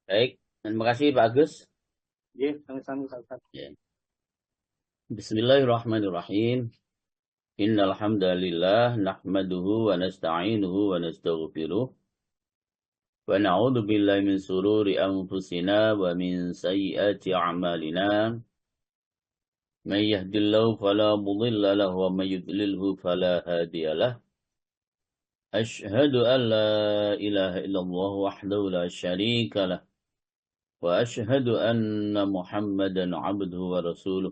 Baik, terima kasih Pak Agus. Ya, sama-sama Ustaz. Ya. Bismillahirrahmanirrahim. Innal hamdalillah nahmaduhu wa nasta'inuhu wa nastaghfiruh wa na'udzu billahi min sururi anfusina wa min sayyiati a'malina. May yahdihillahu fala mudilla lahu wa may yudlilhu fala hadiya lahu. Asyhadu an la ilaha illallah wahdahu la syarika lah wa asyhadu anna Muhammadan 'abduhu wa rasuluh.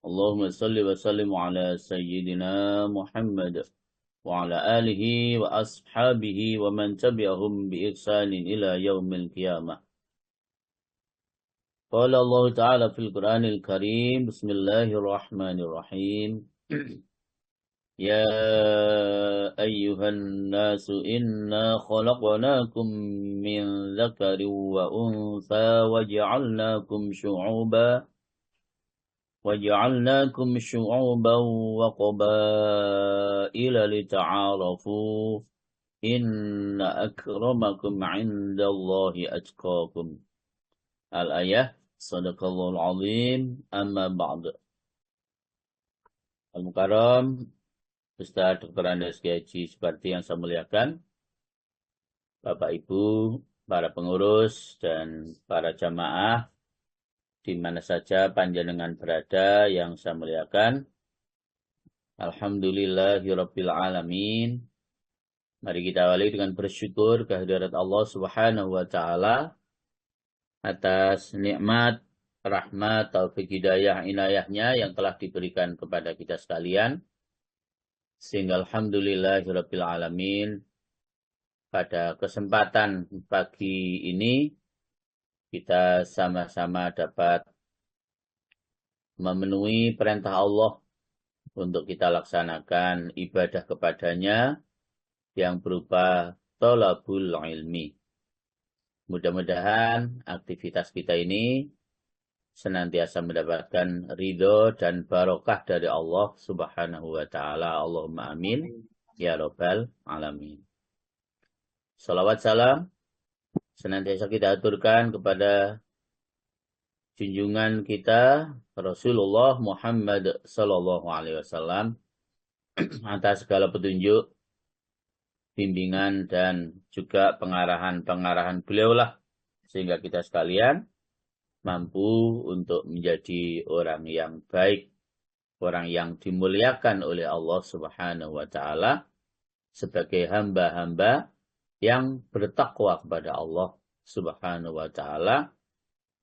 Allahumma salli wa sallim ala sayyidina Muhammad wa ala alihi wa ashabihi wa man tabi'ahum bi ihsanin ila yaumil qiyamah. Qala Allah Ta'ala fil Qur'anil Karim, Bismillahirrahmanirrahim. Ya ayyuhan nasu inna khalaqnakum min dzakarin wa untha wa ja'alnakum شعوبا وقبائل لتعارفوا إن أكرمكم عند الله أتقاكم. Al-ayah Sadaqallahul Azim. Amma ba'd. Al-Mukarram Ustaz Dr. Andes Gaji, seperti yang saya muliakan, Bapak Ibu, para pengurus dan para jamaah di mana saja panjenengan berada yang saya muliakan. Alhamdulillahirabbil alamin. Mari kita awali dengan bersyukur kehadirat Allah Subhanahu wa taala atas nikmat, rahmat, taufik hidayah, inayahnya yang telah diberikan kepada kita sekalian. Sehingga alhamdulillahirabbil alamin, pada kesempatan pagi ini kita sama-sama dapat memenuhi perintah Allah untuk kita laksanakan ibadah kepadanya yang berupa thalabul ilmi. Mudah-mudahan aktivitas kita ini senantiasa mendapatkan ridho dan barokah dari Allah Subhanahu wa taala. Allahumma amin ya rabbal alamin. Salawat salam senantiasa kita aturkan kepada junjungan kita Rasulullah Muhammad sallallahu alaihi wasallam atas segala petunjuk, bimbingan dan juga pengarahan-pengarahan beliaulah sehingga kita sekalian mampu untuk menjadi orang yang baik, orang yang dimuliakan oleh Allah Subhanahu wa taala sebagai hamba-hamba yang bertakwa kepada Allah Subhanahu wa taala.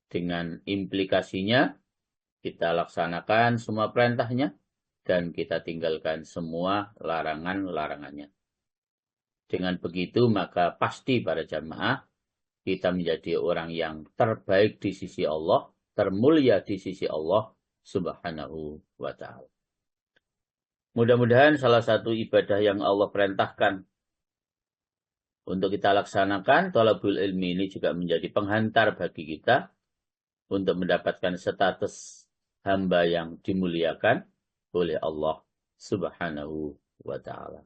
Dengan implikasinya kita laksanakan semua perintahnya dan kita tinggalkan semua larangan-larangannya. Dengan begitu maka pasti para jamaah kita menjadi orang yang terbaik di sisi Allah, termulia di sisi Allah Subhanahu wa taala. Mudah-mudahan salah satu ibadah yang Allah perintahkan untuk kita laksanakan, thalabul ilmi, ini juga menjadi penghantar bagi kita untuk mendapatkan status hamba yang dimuliakan oleh Allah Subhanahu wa taala.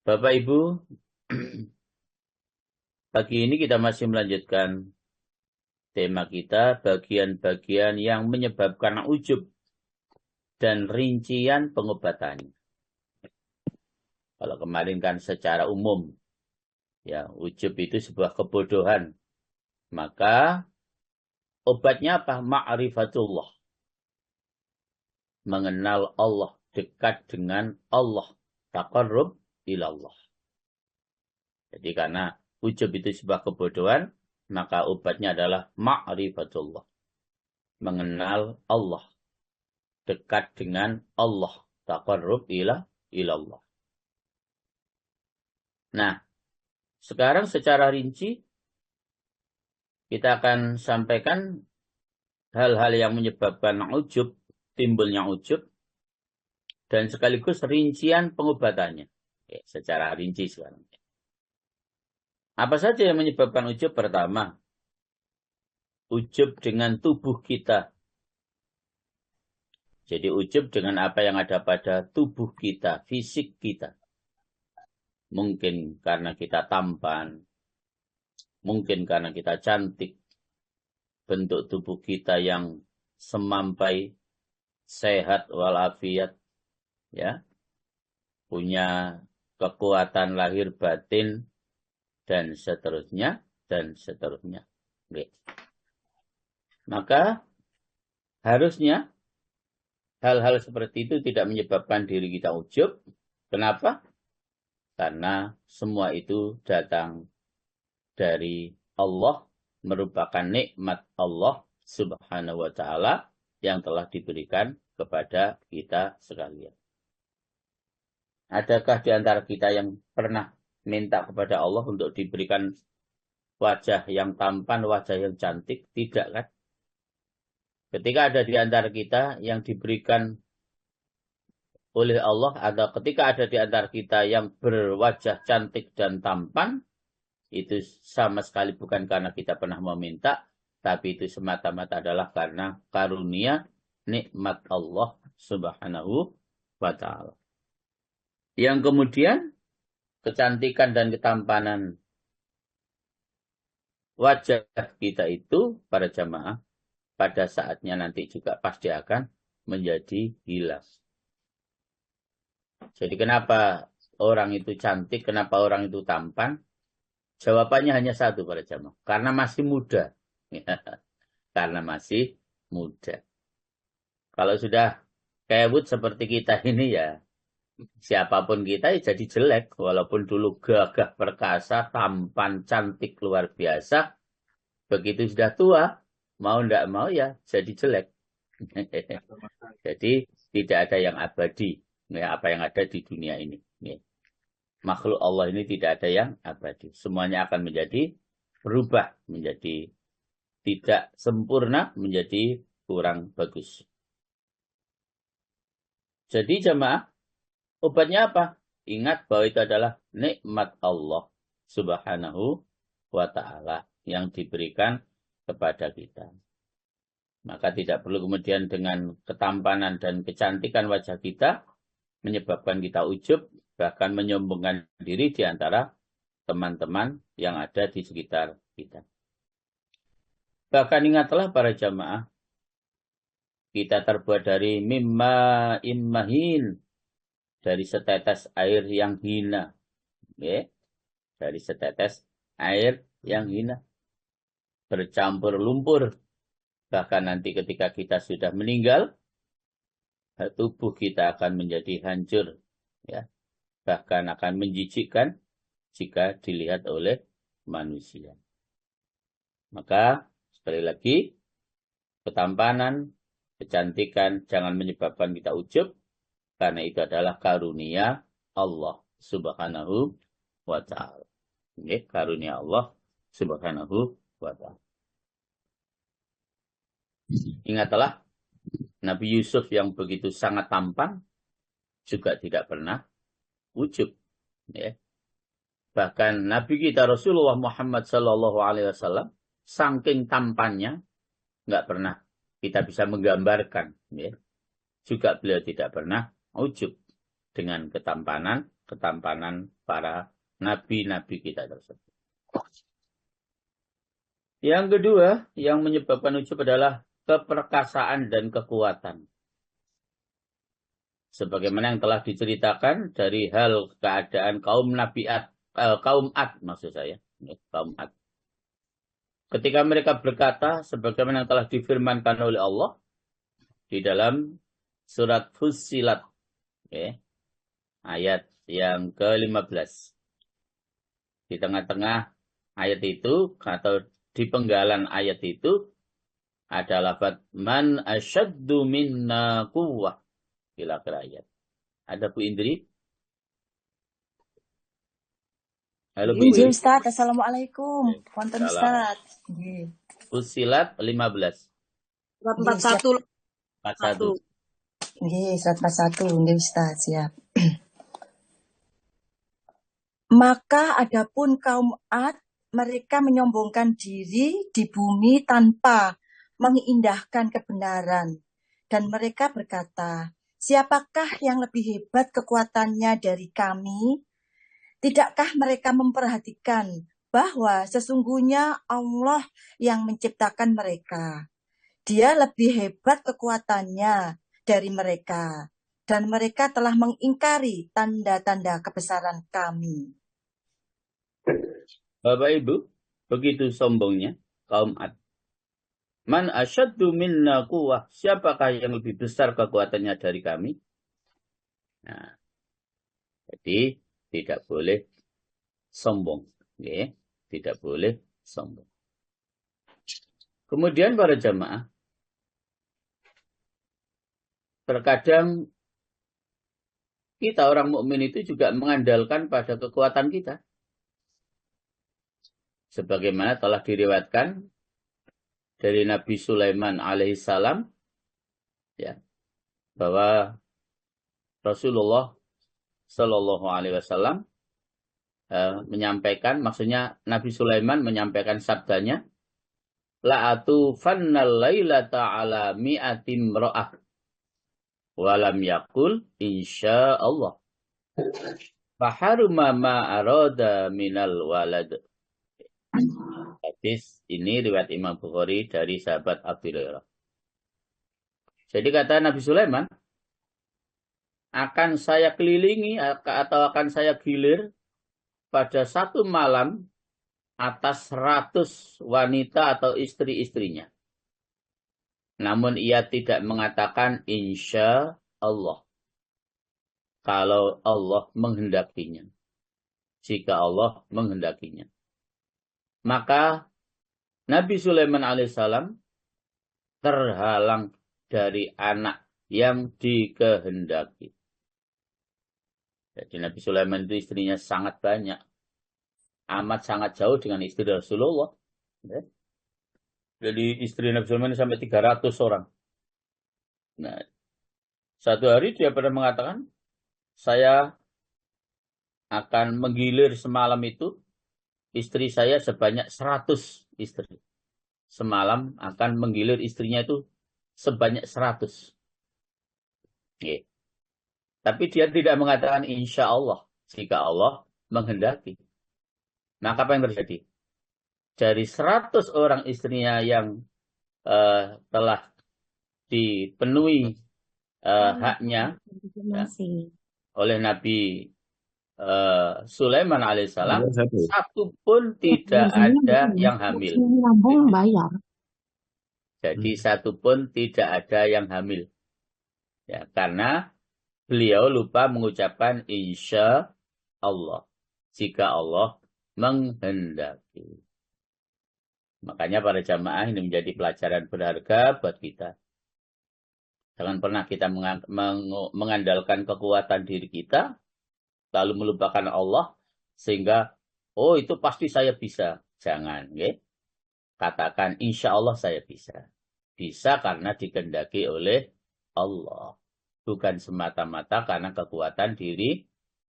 Bapak Ibu, pagi ini kita masih melanjutkan tema kita, bagian-bagian yang menyebabkan ujub dan rincian pengobatannya. Kalau kemarin kan secara umum, ya, ujub itu sebuah kebodohan. Maka obatnya apa? Ma'rifatullah. Mengenal Allah, dekat dengan Allah. Taqarrub ilallah. Jadi karena ujub itu sebuah kebodohan, maka obatnya adalah ma'rifatullah. Mengenal Allah. Dekat dengan Allah. Taqarrub ilallah. Nah, sekarang secara rinci kita akan sampaikan hal-hal yang menyebabkan ujub, timbulnya ujub, dan sekaligus rincian pengobatannya. Oke, secara rinci sekarang. Apa saja yang menyebabkan ujub? Pertama, ujub dengan tubuh kita. Jadi ujub dengan apa yang ada pada tubuh kita, fisik kita. Mungkin karena kita tampan, Mungkin karena kita cantik, bentuk tubuh kita yang semampai, sehat walafiat, ya, punya kekuatan lahir batin, dan seterusnya, dan seterusnya. Oke. Maka harusnya hal-hal seperti itu tidak menyebabkan diri kita ujub. Kenapa? Karena semua itu datang dari Allah, merupakan nikmat Allah Subhanahu wa ta'ala yang telah diberikan kepada kita sekalian. Adakah di antara kita yang pernah minta kepada Allah untuk diberikan wajah yang tampan, wajah yang cantik? Tidak, kan? Ketika ada di antara kita yang diberikan oleh Allah, atau ketika ada di antara kita yang berwajah cantik dan tampan, itu sama sekali bukan karena kita pernah meminta, tapi itu semata-mata adalah karena karunia nikmat Allah Subhanahu wa ta'ala. Yang kemudian, kecantikan dan ketampanan wajah kita itu, para jamaah, pada saatnya nanti juga pasti akan menjadi hilang. Jadi kenapa orang itu cantik, kenapa orang itu tampan? Jawabannya hanya satu, para jamaah. Karena masih muda. Karena masih muda. Kalau sudah kewut seperti kita ini ya, siapapun kita ya jadi jelek. Walaupun dulu gagah perkasa, tampan, cantik, luar biasa. Begitu sudah tua, mau tidak mau ya jadi jelek. Jadi tidak ada yang abadi. Ya, apa yang ada di dunia ini. Ya. Makhluk Allah ini tidak ada yang abadi. Semuanya akan menjadi berubah, menjadi tidak sempurna, menjadi kurang bagus. Jadi jemaah, obatnya apa? Ingat bahwa itu adalah nikmat Allah Subhanahu wa ta'ala yang diberikan kepada kita. Maka tidak perlu kemudian dengan ketampanan dan kecantikan wajah kita menyebabkan kita ujub, bahkan menyombongkan diri di antara teman-teman yang ada di sekitar kita. Bahkan ingatlah para jamaah, kita terbuat dari mimma immahin, dari setetes air yang hina. Ya, dari setetes air yang hina. Bercampur lumpur. Bahkan nanti ketika kita sudah meninggal, tubuh kita akan menjadi hancur. Ya. Bahkan akan menjijikkan jika dilihat oleh manusia. Maka sekali lagi, ketampanan, kecantikan jangan menyebabkan kita ujub, karena itu adalah karunia Allah Subhanahu wa ta'ala. Ini karunia Allah Subhanahu wa ta'ala. Ingatlah, Nabi Yusuf yang begitu sangat tampan juga tidak pernah ujub. Ya. Bahkan Nabi kita Rasulullah Muhammad SAW, saking tampannya, nggak pernah kita bisa menggambarkan. Ya. Juga beliau tidak pernah ujub dengan ketampanan para nabi-nabi kita tersebut. Yang kedua, yang menyebabkan ujub adalah keperkasaan dan kekuatan. Sebagaimana yang telah diceritakan dari hal keadaan kaum Ad maksud saya, kaum Ad. Ketika mereka berkata, sebagaimana yang telah difirmankan oleh Allah di dalam surat Fussilat, okay, ayat yang ke-15. Di tengah-tengah ayat itu, atau di penggalan ayat itu, ada lafaz man asyaddu minna quwwah. Bila ayat. Ada Bu Indri? Halo Bu Indri. Ustaz, Assalamualaikum. Wonten Ustaz. Nggih. Fussilat 15. Surat 41. 41. Nggih, surat 41. Nggih Ustaz, siap. Maka adapun kaum Ad, mereka menyombongkan diri di bumi tanpa mengindahkan kebenaran. Dan mereka berkata, siapakah yang lebih hebat kekuatannya dari kami? Tidakkah mereka memperhatikan bahwa sesungguhnya Allah yang menciptakan mereka. Dia lebih hebat kekuatannya dari mereka, dan mereka telah mengingkari tanda-tanda kebesaran kami. Bapak Ibu, begitu sombongnya kaum Ad. Man asyaddu minna quwwah. Siapakah yang lebih besar kekuatannya dari kami? Nah, jadi tidak boleh sombong. Ya, tidak boleh sombong. Kemudian para jamaah, terkadang kita orang mukmin itu juga mengandalkan pada kekuatan kita. Sebagaimana telah diriwayatkan dari Nabi Sulaiman alaihissalam, ya, bahwa Rasulullah Shallallahu Alaihi Wasallam menyampaikan, maksudnya Nabi Sulaiman menyampaikan sabdanya, la'atu fannal lailata ala mi'atim ra'ah walam yakul insya Allah faharuma ma arada minal walad. Hadis ini riwayat Imam Bukhari dari sahabat Abu Hurairah. Jadi kata Nabi Sulaiman, akan saya kelilingi atau akan saya gilir pada satu malam atas 100 wanita atau istri-istrinya. Namun ia tidak mengatakan insya Allah. Kalau Allah menghendakinya. Jika Allah menghendakinya. Maka Nabi Sulaiman alaihissalam terhalang dari anak yang dikehendaki. Jadi Nabi Sulaiman itu istrinya sangat banyak. Amat sangat jauh dengan istri Rasulullah. Jadi istri Nabi Sulaiman sampai 300 orang. Nah, satu hari dia pernah mengatakan, saya akan menggilir semalam itu istri saya sebanyak 100 istri. Semalam akan menggilir istrinya itu sebanyak 100. Oke. Tapi dia tidak mengatakan insya Allah. Jika Allah menghendaki. Maka apa yang terjadi? Dari 100 orang istrinya yang telah dipenuhi haknya ya, oleh Nabi Sulaiman alaihissalam, satu pun tidak ada yang hamil. Jadi satu pun tidak ada yang hamil. Ya, karena beliau lupa mengucapkan insya Allah. Jika Allah menghendaki. Makanya para jamaah ini menjadi pelajaran berharga buat kita. Jangan pernah kita mengandalkan kekuatan diri kita, lalu melupakan Allah, sehingga, oh itu pasti saya bisa. Jangan, ya. Katakan, insya Allah saya bisa. Bisa karena dikehendaki oleh Allah. Bukan semata-mata karena kekuatan diri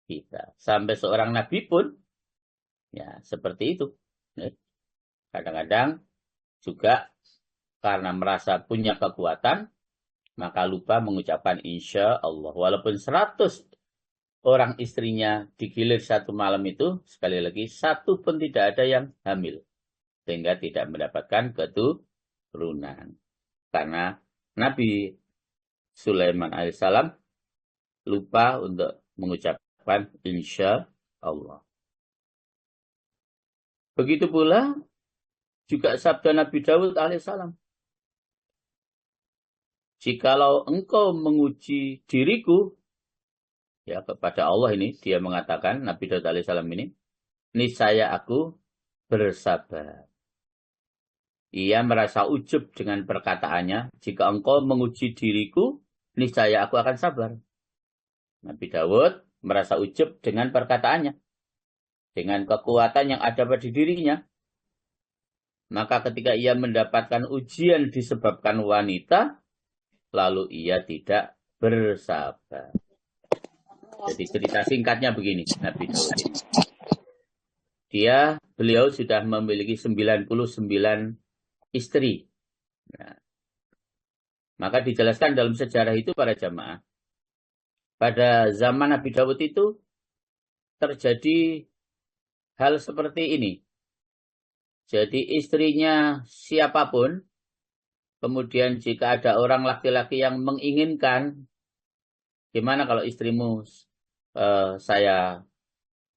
kita. Sampai seorang nabi pun, ya seperti itu. Kadang-kadang juga karena merasa punya kekuatan, maka lupa mengucapkan insya Allah. Walaupun 100 orang istrinya digilir satu malam itu, sekali lagi, satu pun tidak ada yang hamil. Sehingga tidak mendapatkan keturunan. Karena Nabi Sulaiman alaihissalam lupa untuk mengucapkan insya Allah. Begitu pula juga sabda Nabi Daud alaihissalam. Jikalau engkau menguji diriku, ya kepada Allah ini, dia mengatakan, Nabi Daud alaihissalam ini, niscaya aku bersabar. Ia merasa ujub dengan perkataannya, jika engkau menguji diriku, niscaya aku akan sabar. Nabi Daud merasa ujub dengan perkataannya, dengan kekuatan yang ada pada dirinya. Maka ketika ia mendapatkan ujian disebabkan wanita, lalu ia tidak bersabar. Jadi cerita singkatnya begini, Nabi Daud. Beliau sudah memiliki 99 istri. Nah, maka dijelaskan dalam sejarah itu para jamaah. Pada zaman Nabi Daud itu terjadi hal seperti ini. Jadi istrinya siapapun, kemudian jika ada orang laki-laki yang menginginkan, gimana kalau istrimu saya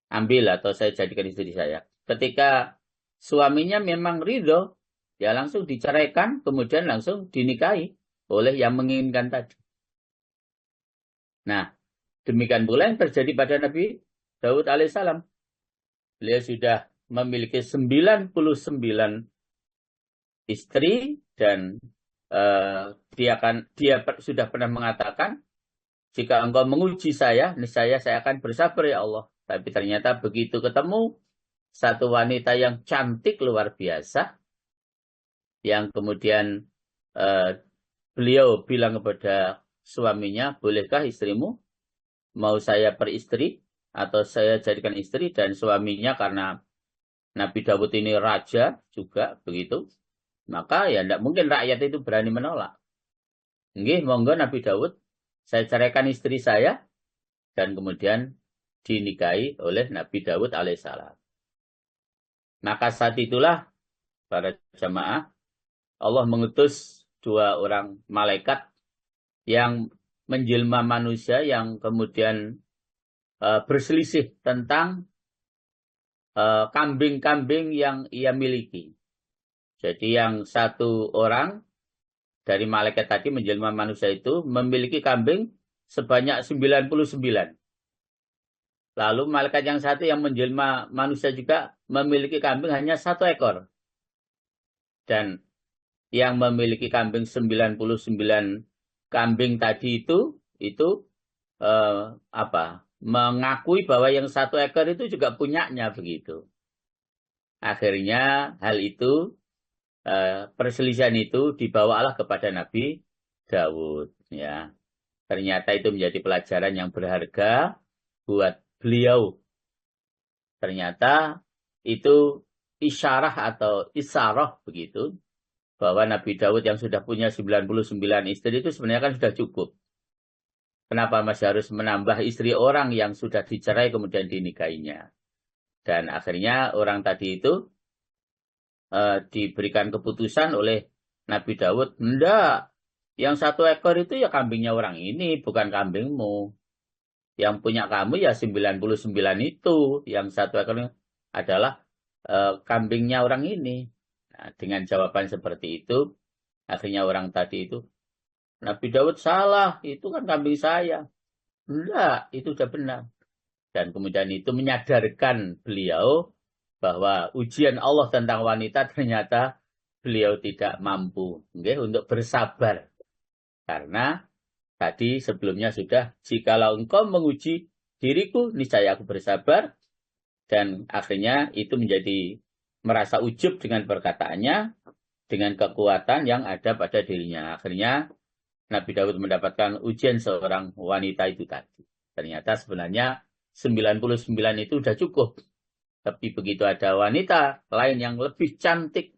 ambil atau saya jadikan istri saya. Ketika suaminya memang ridho, ya langsung diceraikan, kemudian langsung dinikahi oleh yang menginginkan tadi. Nah, demikian pula yang terjadi pada Nabi Daud alaihissalam. Beliau sudah memiliki 99 istri dan dia sudah pernah mengatakan, jika engkau menguji saya, niscaya saya akan bersabar ya Allah. Tapi ternyata begitu ketemu satu wanita yang cantik luar biasa, yang kemudian beliau bilang kepada suaminya, bolehkah istrimu mau saya peristri atau saya jadikan istri? Dan suaminya karena Nabi Dawud ini raja juga begitu, maka ya tidak mungkin rakyat itu berani menolak. Nggih, monggo Nabi Dawud, saya ceraikan istri saya, dan kemudian dinikahi oleh Nabi Dawud alaihissalam. Maka saat itulah para jamaah, Allah mengutus 2 orang malaikat yang menjelma manusia yang kemudian berselisih tentang kambing-kambing yang ia miliki. Jadi yang satu orang dari malaikat tadi menjelma manusia itu memiliki kambing sebanyak 99. Lalu malaikat yang satu yang menjelma manusia juga memiliki kambing hanya 1 ekor. Dan yang memiliki kambing 99 kambing tadi itu mengakui bahwa yang 1 ekor itu juga punyanya begitu. Akhirnya hal itu perselisihan itu dibawalah kepada Nabi Dawud, ya. Ternyata itu menjadi pelajaran yang berharga buat beliau. Ternyata itu isyarah atau isyarah begitu, bahwa Nabi Dawud yang sudah punya 99 istri itu sebenarnya kan sudah cukup. Kenapa masih harus menambah istri orang yang sudah dicerai kemudian dinikahinya? Dan akhirnya orang tadi itu diberikan keputusan oleh Nabi Dawud, enggak, yang 1 ekor itu ya kambingnya orang ini, bukan kambingmu. Yang punya kamu ya 99 itu, yang 1 ekor adalah kambingnya orang ini. Nah, dengan jawaban seperti itu, akhirnya orang tadi itu, Nabi Dawud salah, itu kan kambing saya. Enggak, itu sudah benar. Dan kemudian itu menyadarkan beliau bahwa ujian Allah tentang wanita ternyata beliau tidak mampu untuk bersabar. Karena tadi sebelumnya sudah, jikalau engkau menguji diriku, niscaya aku bersabar. Dan akhirnya itu menjadi merasa ujub dengan perkataannya, dengan kekuatan yang ada pada dirinya. Akhirnya Nabi Dawud mendapatkan ujian seorang wanita itu tadi. Ternyata sebenarnya 99 itu sudah cukup. Tapi begitu ada wanita lain yang lebih cantik,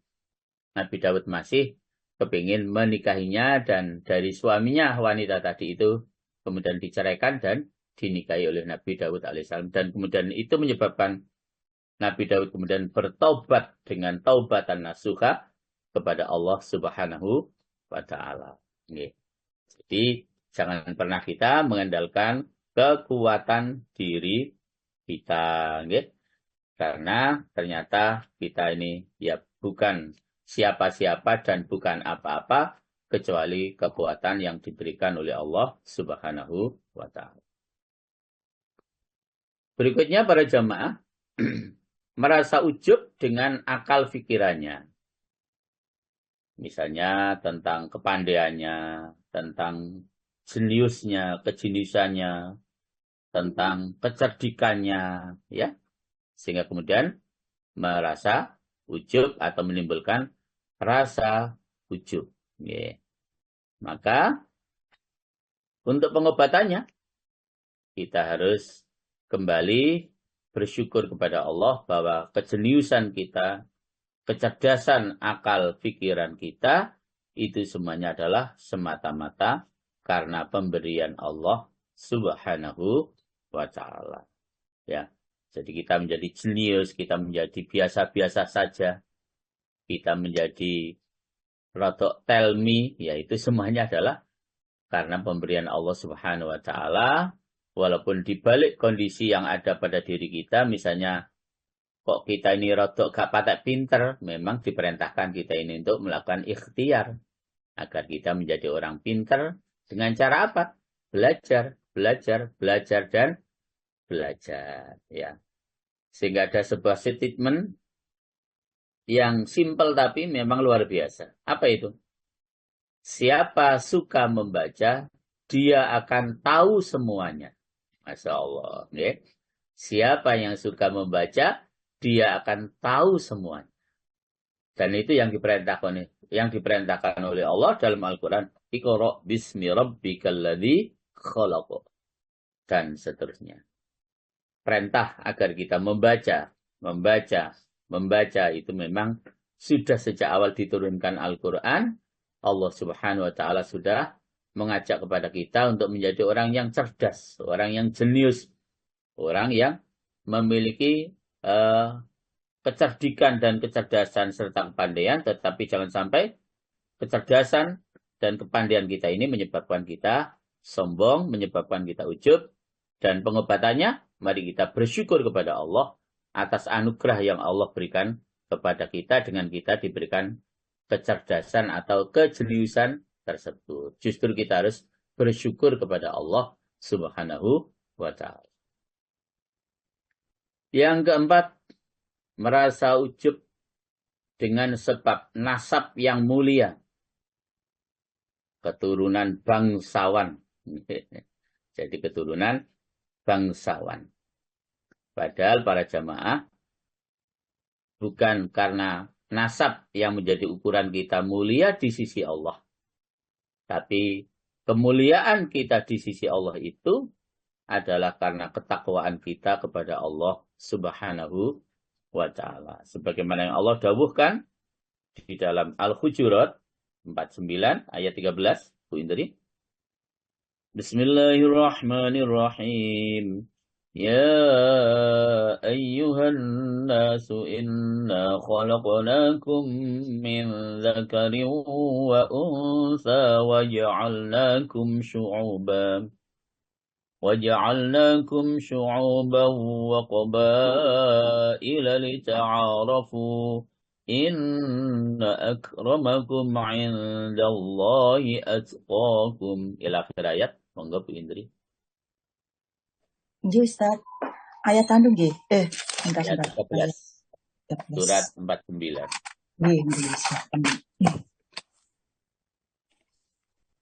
Nabi Dawud masih kepingin menikahinya, dan dari suaminya wanita tadi itu kemudian diceraikan dan dinikahi oleh Nabi Dawud alaihissalam. Dan kemudian itu menyebabkan Nabi Dawud kemudian bertaubat dengan taubatan nasuha kepada Allah Subhanahu wa Ta'ala. Jadi jangan pernah kita mengandalkan kekuatan diri kita, karena ternyata kita ini ya bukan siapa-siapa dan bukan apa-apa kecuali kekuatan yang diberikan oleh Allah Subhanahu wa Ta'ala. Berikutnya para jamaah merasa ujub dengan akal pikirannya. Misalnya tentang kepandaiannya, tentang jeniusnya, kejeniusannya, tentang kecerdikannya, ya. Sehingga kemudian merasa ujub atau menimbulkan rasa ujub. Ya. Maka untuk pengobatannya kita harus kembali bersyukur kepada Allah bahwa kejeniusan kita, kecerdasan akal pikiran kita itu semuanya adalah semata-mata karena pemberian Allah Subhanahu wa Ta'ala. Ya. Jadi kita menjadi jenius, kita menjadi biasa-biasa saja. kita menjadi rotok tell me, yaitu semuanya adalah karena pemberian Allah Subhanahu wa taala. Walaupun dibalik kondisi yang ada pada diri kita, misalnya kok kita ini rotok gak patek pinter, memang diperintahkan kita ini untuk melakukan ikhtiar agar kita menjadi orang pinter dengan cara apa? Belajar, belajar, belajar dan belajar, ya. Sehingga ada sebuah statement yang simpel tapi memang luar biasa. Apa itu? Siapa suka membaca, dia akan tahu semuanya. Masya Allah. Ya. Siapa yang suka membaca, dia akan tahu semuanya. Dan itu yang diperintahkan oleh Allah dalam Al-Quran. Iqra' bismi rabbikal ladzi khalaq. Dan seterusnya. Perintah agar kita membaca itu memang sudah sejak awal diturunkan Al-Quran. Allah Subhanahu wa taala sudah mengajak kepada kita untuk menjadi orang yang cerdas, orang yang jenius, orang yang memiliki kecerdikan dan kecerdasan serta kepandaian, tetapi jangan sampai kecerdasan dan kepandaian kita ini menyebabkan kita sombong, menyebabkan kita ujub, dan pengobatannya, mari kita bersyukur kepada Allah atas anugerah yang Allah berikan kepada kita dengan kita diberikan kecerdasan atau kejeniusan tersebut. Justru kita harus bersyukur kepada Allah Subhanahu wa ta'ala. Yang keempat, merasa ujub dengan sebab nasab yang mulia. Keturunan bangsawan. Jadi keturunan bangsawan. Padahal para jamaah, bukan karena nasab yang menjadi ukuran kita mulia di sisi Allah. Tapi kemuliaan kita di sisi Allah itu adalah karena ketakwaan kita kepada Allah Subhanahu wa ta'ala. Sebagaimana yang Allah dawuhkan di dalam Al-Hujurat 49 ayat 13. Bu Indri. Bismillahirrahmanirrahim. Ya ayyuhan nasu inna khalaqnakum min dzakarin wa unsa waja'alnakum syu'uban wa qabaila lita'arafu inna akramakum 'indallahi atqakum. Ila akhir ayat. Monggo Bu Indri. Nggih, Ustaz. Ayat anu nggih. Entar Ayat 13. Surat 49. Nggih, Ustaz.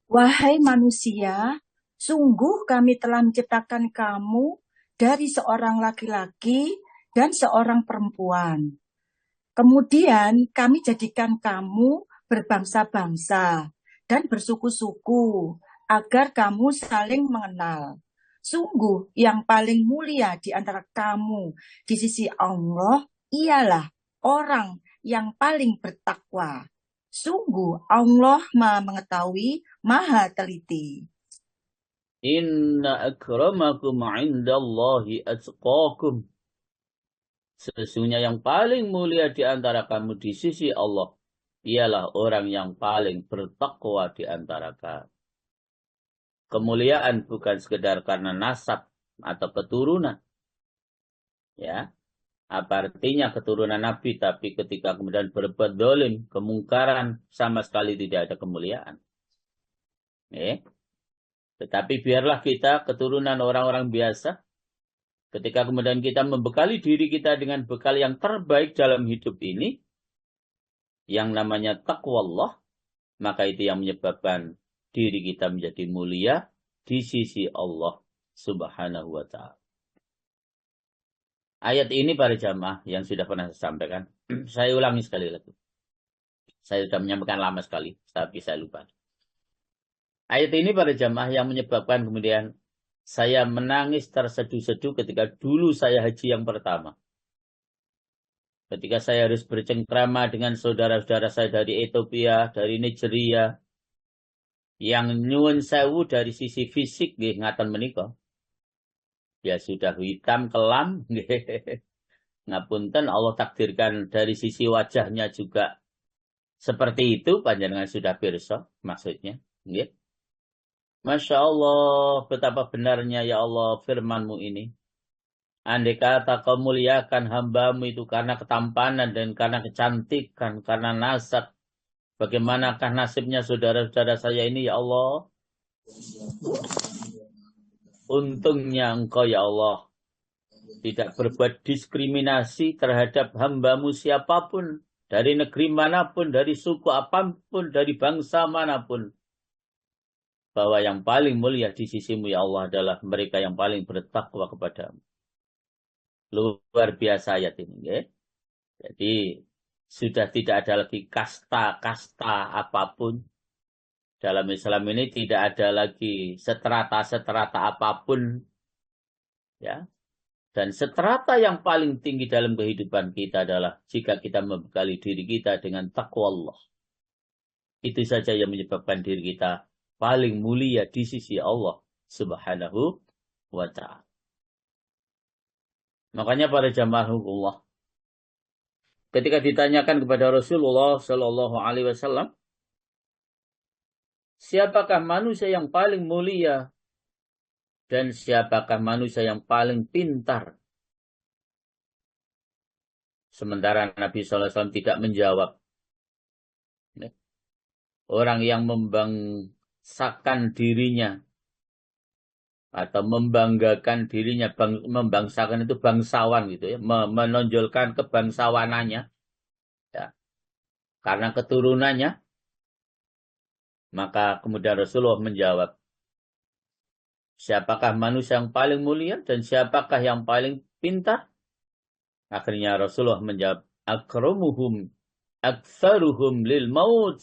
Wahai manusia, sungguh kami telah menciptakan kamu dari seorang laki-laki dan seorang perempuan. Kemudian kami jadikan kamu berbangsa-bangsa dan bersuku-suku agar kamu saling mengenal. Sungguh yang paling mulia di antara kamu di sisi Allah ialah orang yang paling bertakwa. Sungguh Allah Maha mengetahui, Maha teliti. Inna akramakum 'indallahi atqakum. Sesungguhnya yang paling mulia di antara kamu di sisi Allah ialah orang yang paling bertakwa di antara kamu. Kemuliaan bukan sekedar karena nasab atau keturunan. Ya. Apa artinya keturunan Nabi, tapi ketika kemudian berbuat dolim, kemungkaran, sama sekali tidak ada kemuliaan. Tetapi biarlah kita keturunan orang-orang biasa. Ketika kemudian kita membekali diri kita dengan bekal yang terbaik dalam hidup ini, yang namanya taqwa Allah, maka itu yang menyebabkan diri kita menjadi mulia di sisi Allah Subhanahu wa ta'ala. Ayat ini para jamaah yang sudah pernah saya sampaikan, saya ulangi sekali lagi. Saya sudah menyampaikan lama sekali, tapi saya lupa. Ayat ini para jamaah yang menyebabkan kemudian saya menangis terseduh-seduh ketika dulu saya haji yang pertama. Ketika saya harus bercengkrama dengan saudara-saudara saya dari Ethiopia, dari Nigeria, yang nyuwun sewu dari sisi fisik nggih ngaten menika. Ya sudah hitam kelam nggih. Ngapunten Allah takdirkan dari sisi wajahnya juga Seperti itu panjenengan sudah pirsa maksudnya. Ya. Masya Allah, betapa benarnya ya Allah firman-Mu ini. Andai kata kau muliakan hamba-Mu itu karena ketampanan dan karena kecantikan, karena nasab. Bagaimanakah nasibnya saudara-saudara saya ini ya Allah? Untungnya Engkau ya Allah tidak berbuat diskriminasi terhadap hamba-Mu siapapun. Dari negeri manapun, dari suku apapun, dari bangsa manapun. Bahwa yang paling mulia di sisi-Mu ya Allah adalah mereka yang paling bertakwa kepada-Mu. Luar biasa ayat ini. Ya. Jadi sudah tidak ada lagi kasta-kasta apapun. Dalam Islam ini tidak ada lagi seterata-seterata apapun. Ya. Dan seterata yang paling tinggi dalam kehidupan kita adalah jika kita membekali diri kita dengan takwa Allah. Itu saja yang menyebabkan diri kita paling mulia di sisi Allah Subhanahu wa ta'ala. Makanya para jamaah Allah, ketika ditanyakan kepada Rasulullah Shallallahu Alaihi Wasallam, siapakah manusia yang paling mulia dan siapakah manusia yang paling pintar? Sementara Nabi Sallallahu Alaihi Wasallam tidak menjawab. Orang yang membangsakan dirinya atau membanggakan dirinya, membangsakan itu bangsawan gitu ya, menonjolkan kebangsawanannya ya, karena keturunannya, maka kemudian Rasulullah menjawab, siapakah manusia yang paling mulia dan siapakah yang paling pintar? Akhirnya Rasulullah menjawab, akramuhum aktsaruhum lil maut.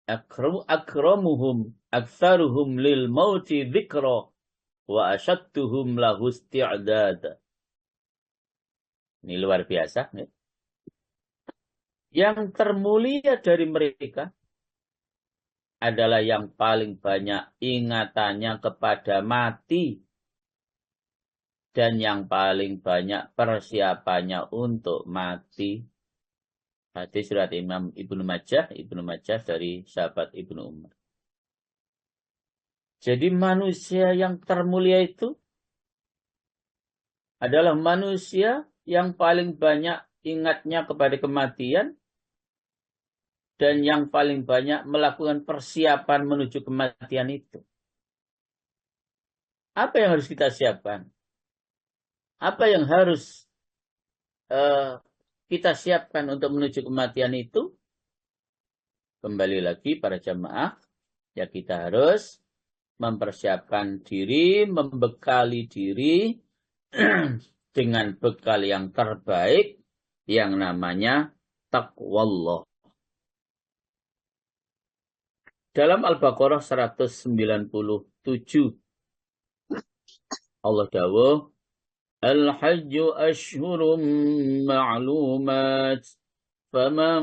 Akramuhum aktsaruhum lil mauti dzikra wa asyadduhum lahu isti'dad. Ini luar biasa. Ya. Yang termulia dari mereka adalah yang paling banyak ingatannya kepada mati dan yang paling banyak persiapannya untuk mati. Hadis surat Imam Ibnu Majah dari sahabat Ibnu Umar. Jadi manusia yang termulia itu adalah manusia yang paling banyak ingatnya kepada kematian dan yang paling banyak melakukan persiapan menuju kematian itu. Apa yang harus kita siapkan? Apa yang harus kita siapkan untuk menuju kematian itu? Kembali lagi para jamaah, ya kita harus mempersiapkan diri, membekali diri dengan bekal yang terbaik yang namanya taqwallah. Dalam Al-Baqarah 197 Allah dawuh, Al-Hajju ashhurum ma'lumat فمن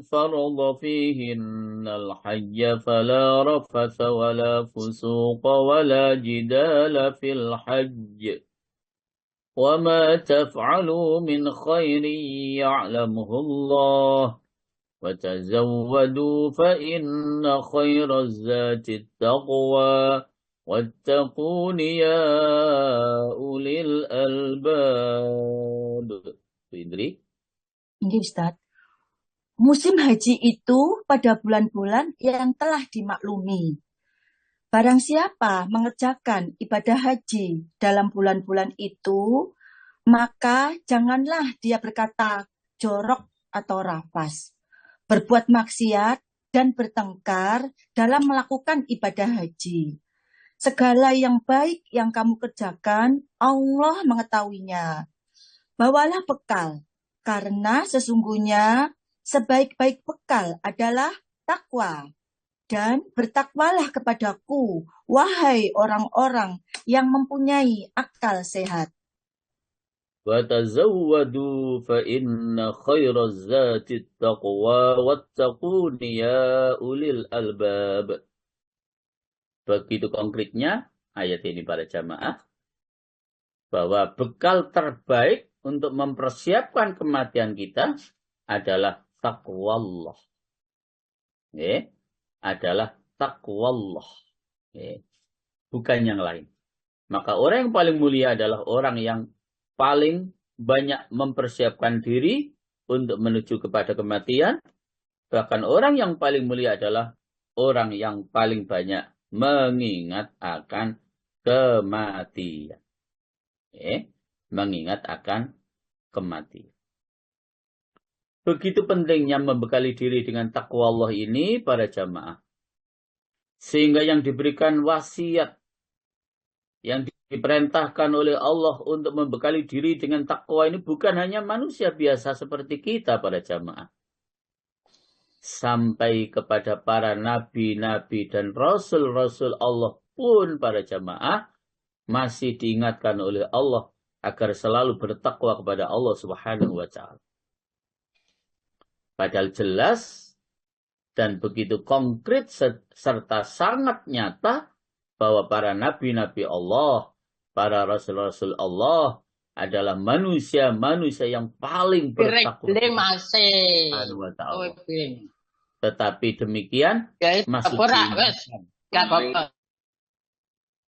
فرض فيهن الحج فلا رفث ولا فسوق ولا جدال في الحج وما تفعلوا من خير يعلمه الله وتزودوا فإن خير الزاد التقوى واتقون يا أولي الألباب. Indri? Ini Ustaz. Musim haji itu pada bulan-bulan yang telah dimaklumi. Barang siapa mengerjakan ibadah haji dalam bulan-bulan itu, maka janganlah dia berkata jorok atau rafas, berbuat maksiat dan bertengkar dalam melakukan ibadah haji. Segala yang baik yang kamu kerjakan, Allah mengetahuinya. Bawalah bekal, karena sesungguhnya sebaik-baik bekal adalah takwa. Dan bertakwalah kepadaku, wahai orang-orang yang mempunyai akal sehat. وَتَزَوَّدُوا فَإِنَّ خَيْرَ الزَّادِ التَّقْوَى وَاتَّقُونِ يَا أُولِي الْأَلْبَابِ. Begitu konkretnya ayat ini para jamaah, bahwa bekal terbaik untuk mempersiapkan kematian kita adalah taqwallah. Adalah taqwallah. Bukan yang lain. Maka orang yang paling mulia adalah orang yang paling banyak mempersiapkan diri untuk menuju kepada kematian. Bahkan orang yang paling mulia adalah orang yang paling banyak mengingat akan kematian. Mengingat akan kematian. Begitu pentingnya membekali diri dengan takwa Allah ini para jamaah. Sehingga yang diberikan wasiat, yang diperintahkan oleh Allah untuk membekali diri dengan takwa ini bukan hanya manusia biasa seperti kita para jamaah. Sampai kepada para nabi-nabi dan rasul-rasul Allah pun para jamaah masih diingatkan oleh Allah agar selalu bertakwa kepada Allah Subhanahu wa taala. Padahal jelas dan begitu konkret serta sangat nyata bahwa para nabi-nabi Allah, para rasul-rasul Allah adalah manusia-manusia yang paling bertakwa Subhanahu wa taala. Tetapi demikian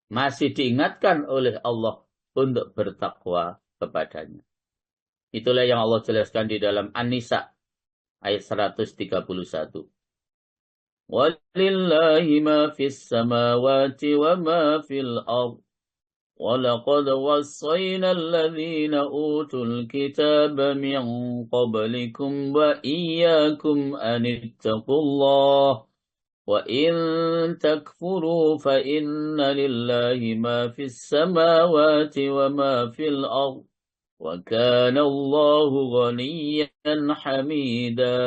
masih diingatkan oleh Allah untuk bertakwa kepadanya. Itulah yang Allah jelaskan di dalam An-Nisa ayat 131. Walillahi ma fis samawati wa ma fil ardh. وَلَقَدْ وَصَّيْنَا الَّذِينَ أُوتُوا الْكِتَابَ مِنْ قَبْلِكُمْ وَإِيَّاكُمْ أَنِ اتَّقُوا اللَّهَ وَإِنْ تَكْفُرُوا فَإِنَّ لِلَّهِ مَا فِي السَّمَاوَاتِ وَمَا فِي الْأَرْضِ وَكَانَ اللَّهُ غَنِيًّا حَمِيدًا.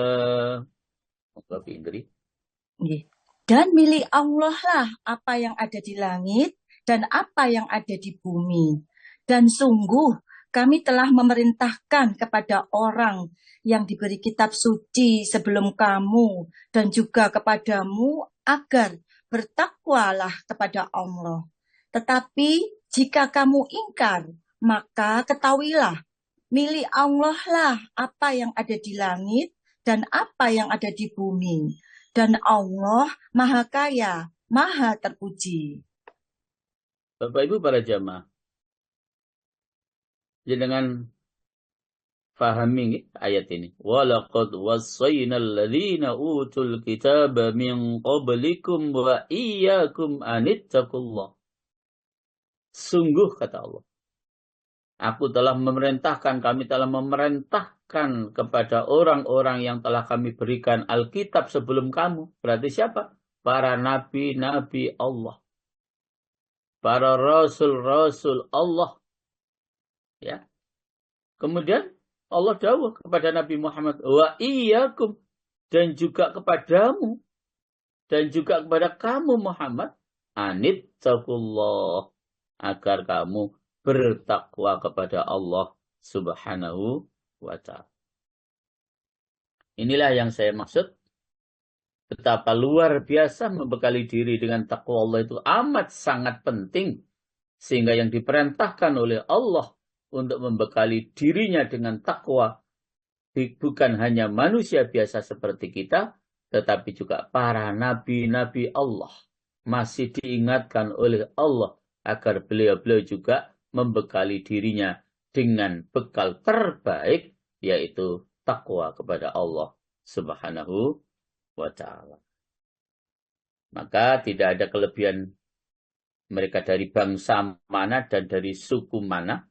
Dan milik Allah lah apa yang ada di langit dan apa yang ada di bumi. Dan sungguh kami telah memerintahkan kepada orang yang diberi kitab suci sebelum kamu dan juga kepadamu agar bertakwalah kepada Allah. Tetapi jika kamu ingkar, maka ketahuilah milik Allah lah apa yang ada di langit dan apa yang ada di bumi. Dan Allah Maha Kaya, Maha Terpuji. Bapak Ibu para jamaah, jangan pahami ayat ini. Walaqad wassaynal ladzina utul kitaba min qablikum wa iyyakum anittaqullah. Sungguh kata Allah, kami telah memerintahkan kepada orang-orang yang telah kami berikan Alkitab sebelum kamu. Berarti siapa? Para nabi-nabi Allah. Para rasul-rasul Allah. Ya. Kemudian Allah dawuh kepada Nabi Muhammad, wa iyyakum, dan juga kepadamu dan juga kepada kamu Muhammad, anittaqullah, agar kamu bertakwa kepada Allah Subhanahu wa taala. Inilah yang saya maksud. Betapa luar biasa membekali diri dengan takwa Allah itu amat sangat penting. Sehingga yang diperintahkan oleh Allah untuk membekali dirinya dengan takwa bukan hanya manusia biasa seperti kita, tetapi juga para nabi-nabi Allah. Masih diingatkan oleh Allah agar beliau-beliau juga membekali dirinya dengan bekal terbaik, yaitu takwa kepada Allah Subhanahu wa ta'ala. Maka tidak ada kelebihan mereka dari bangsa mana dan dari suku mana.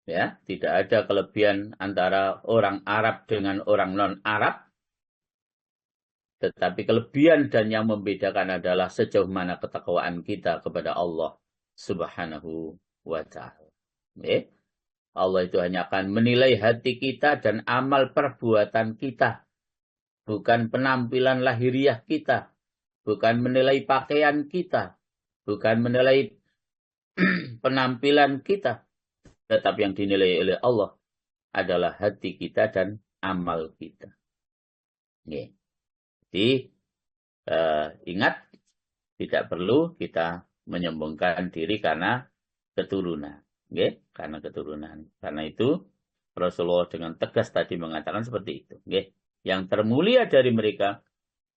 Ya, tidak ada kelebihan antara orang Arab dengan orang non-Arab. Tetapi kelebihan dan yang membedakan adalah sejauh mana ketakwaan kita kepada Allah Subhanahu wa ta'ala. Allah itu hanya akan menilai hati kita dan amal perbuatan kita. Bukan penampilan lahiriah kita, bukan menilai pakaian kita, bukan menilai penampilan kita, tetapi yang dinilai oleh Allah adalah hati kita dan amal kita. Jadi ingat, tidak perlu kita menyombongkan diri karena keturunan, karena keturunan. Karena itu Rasulullah dengan tegas tadi mengatakan seperti itu. Yang termulia dari mereka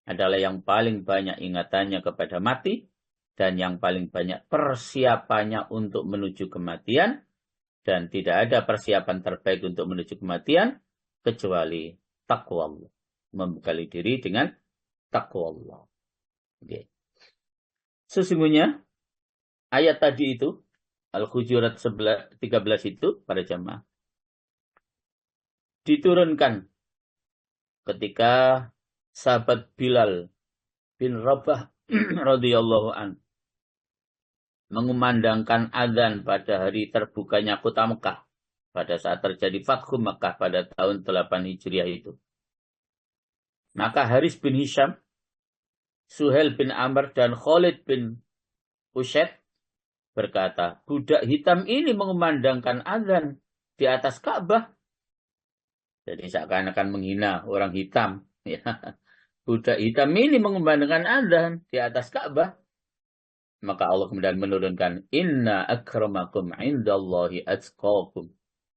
adalah yang paling banyak ingatannya kepada mati dan yang paling banyak persiapannya untuk menuju kematian, dan tidak ada persiapan terbaik untuk menuju kematian kecuali takwa Allah. Membekali diri dengan takwa Allah. Okay. Sesungguhnya ayat tadi itu, Al-Hujurat 13 itu, para jamaah, diturunkan ketika sahabat Bilal bin Rabah radhiyallahu an mengumandangkan azan pada hari terbukanya kota Mekah pada saat terjadi Fathu Mekah pada tahun 8 Hijriah itu. Maka Haris bin Hisham, Suhail bin Amr, dan Khalid bin Usaid berkata, budak hitam ini mengumandangkan azan di atas Ka'bah. Jadi seakan-akan menghina orang hitam. Budak hitam ini mengumandangkan azan di atas Ka'bah. Maka Allah kemudian menurunkan, Inna akramakum indallahi atqakum.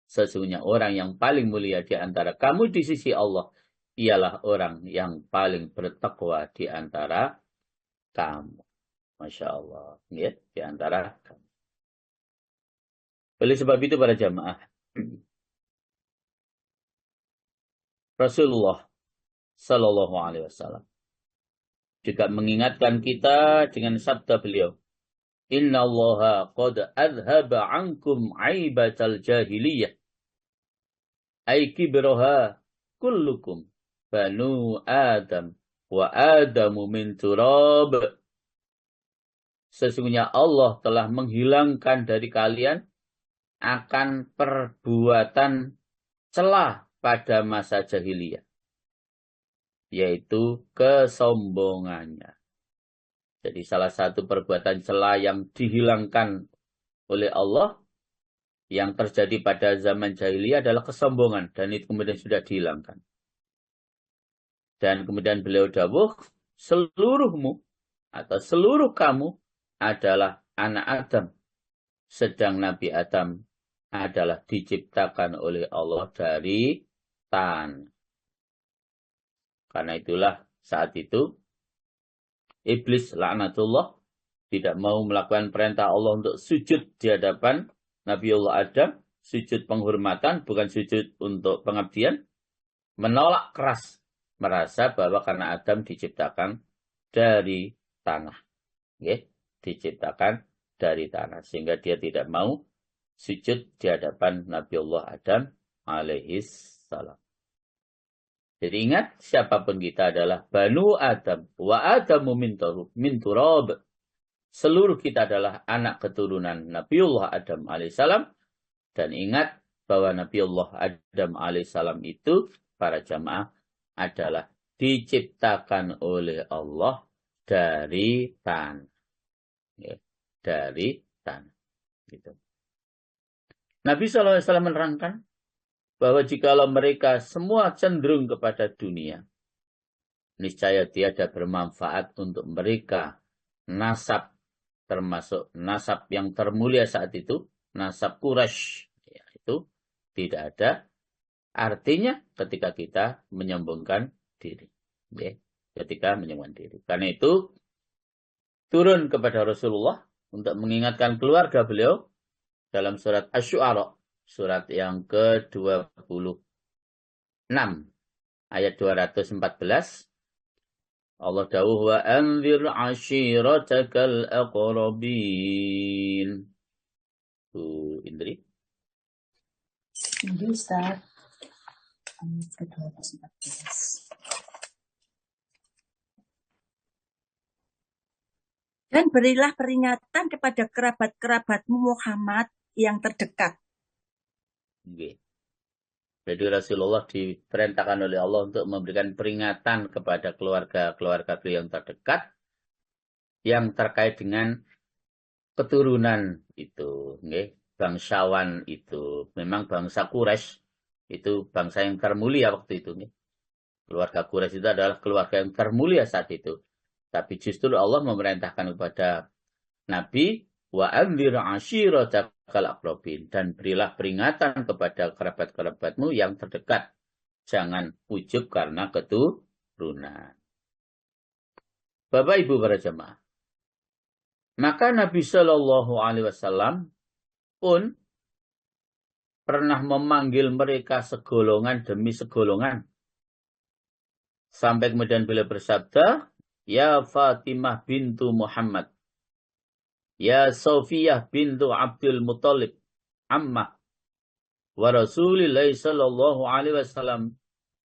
Sesungguhnya orang yang paling mulia di antara kamu di sisi Allah ialah orang yang paling bertakwa di antara kamu. Masya Allah. Ya, di antara kamu. Oleh sebab itu para jamaah, Rasulullah Sallallahu Alaihi Wasallam juga mengingatkan kita dengan sabda beliau, Inna allaha qad adhaba ankum aibatal jahiliyah. Ay kibraha kullukum banu Adam wa Adamu min turab. Sesungguhnya Allah telah menghilangkan dari kalian akan perbuatan celah pada masa jahiliyah, yaitu kesombongannya. Jadi salah satu perbuatan celah yang dihilangkan oleh Allah yang terjadi pada zaman jahiliyah adalah kesombongan, dan itu kemudian sudah dihilangkan. Dan kemudian beliau dawuh, seluruhmu atau seluruh kamu adalah anak Adam, sedang Nabi Adam adalah diciptakan oleh Allah dari tanah. Karena itulah saat itu Iblis laknatullah tidak mau melakukan perintah Allah untuk sujud di hadapan Nabiullah Adam, sujud penghormatan, bukan sujud untuk pengabdian, menolak keras, merasa bahwa karena Adam diciptakan dari tanah. Okay? Diciptakan dari tanah, sehingga dia tidak mau sujud di hadapan Nabiullah Adam alaihis salam. Jadi ingat, siapapun kita adalah Banu Adam. Wa Adamu min turab. Seluruh kita adalah anak keturunan Nabiullah Adam alaihissalam. Dan ingat bahwa Nabiullah Adam alaihissalam itu, para jamaah, adalah diciptakan oleh Allah dari tanah. Ya, dari tanah. Gitu. Nabi SAW menerangkan bahwa jikalau mereka semua cenderung kepada dunia, niscaya tiada bermanfaat untuk mereka nasab, termasuk nasab yang termulia saat itu, nasab Quraisy, ya, itu tidak ada artinya ketika kita menyombongkan diri. Ya, ketika menyombongkan diri. Karena itu turun kepada Rasulullah untuk mengingatkan keluarga beliau dalam surat Asy-Syu'ara, surat yang ke-26, ayat 214. Allah dawuh, wa anzir ashiratakal aqrabin. Indri. Ini Ustaz, ayat ke-214. Dan berilah peringatan kepada kerabat-kerabatmu Muhammad yang terdekat. Okay. Jadi Rasulullah diperintahkan oleh Allah untuk memberikan peringatan kepada keluarga-keluarga beliau yang terdekat yang terkait dengan keturunan itu, okay? Bangsawan itu. Memang bangsa Quraisy itu bangsa yang termulia waktu itu. Okay? Keluarga Quraisy itu adalah keluarga yang termulia saat itu. Tapi justru Allah memerintahkan kepada Nabi, wa anzir ashiratakal aqrabin, dan berilah peringatan kepada kerabat-kerabatmu yang terdekat. Jangan ujub karena keturunan. Bapak Ibu para jemaah. Maka Nabi Shallallahu Alaihi Wasallam pun pernah memanggil mereka segolongan demi segolongan. Sampai kemudian beliau bersabda, Ya Fatimah bintu Muhammad, Ya Sofiyah bintu Abdul Muttalib, Ammah, wa Rasulillahi sallallahu alaihi wasallam,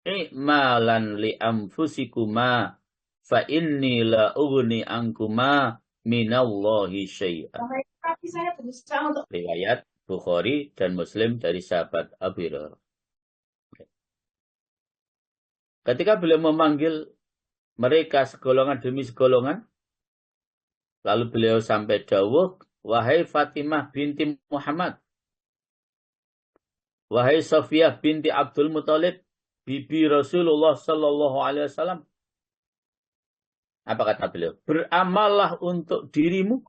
i'malan li anfusikuma, fa inni la ughni ankuma minallahi syai'an. Riwayat Bukhari dan Muslim dari sahabat Abu Hurairah. Ketika beliau memanggil mereka segolongan demi segolongan, lalu beliau sampai dawuh, wahai Fatimah binti Muhammad, wahai Sofiyah binti Abdul Muttalib, bibi Rasulullah sallallahu alaihi wasallam. Apa kata beliau? Beramallah untuk dirimu.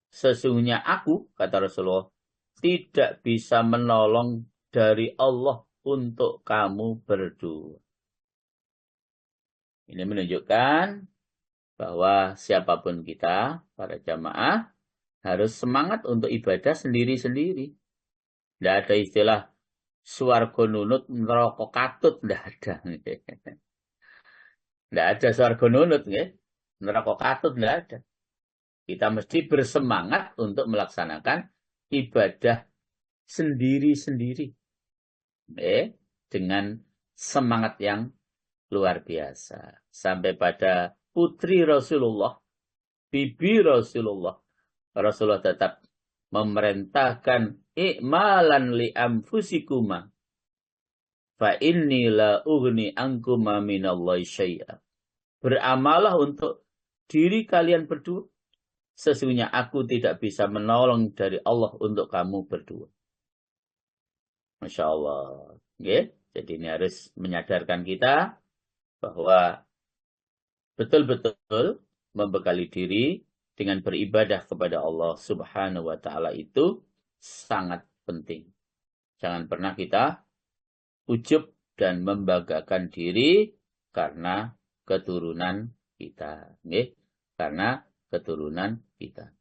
Sesungguhnya aku, kata Rasulullah, tidak bisa menolong dari Allah untuk kamu berdua. Ini menunjukkan bahwa siapapun kita, para jamaah, harus semangat untuk ibadah sendiri-sendiri. Tidak ada istilah swarga nunut, neraka katut, tidak ada. Tidak ada swarga nunut, neraka katut, tidak ada. Kita mesti bersemangat untuk melaksanakan ibadah sendiri-sendiri. Dengan semangat yang luar biasa. Sampai pada putri Rasulullah, bibi Rasulullah. Rasulullah tetap memerintahkan i'malan li anfusikuma. Fa inni la ughni ankuma minallahi syai'a. Beramalah untuk diri kalian berdua. Sesungguhnya aku tidak bisa menolong dari Allah untuk kamu berdua. Masya Allah. Jadi ini harus menyadarkan kita bahwa betul-betul membekali diri dengan beribadah kepada Allah Subhanahu wa Ta'ala itu sangat penting. Jangan pernah kita ujub dan membanggakan diri karena keturunan kita. Karena keturunan kita.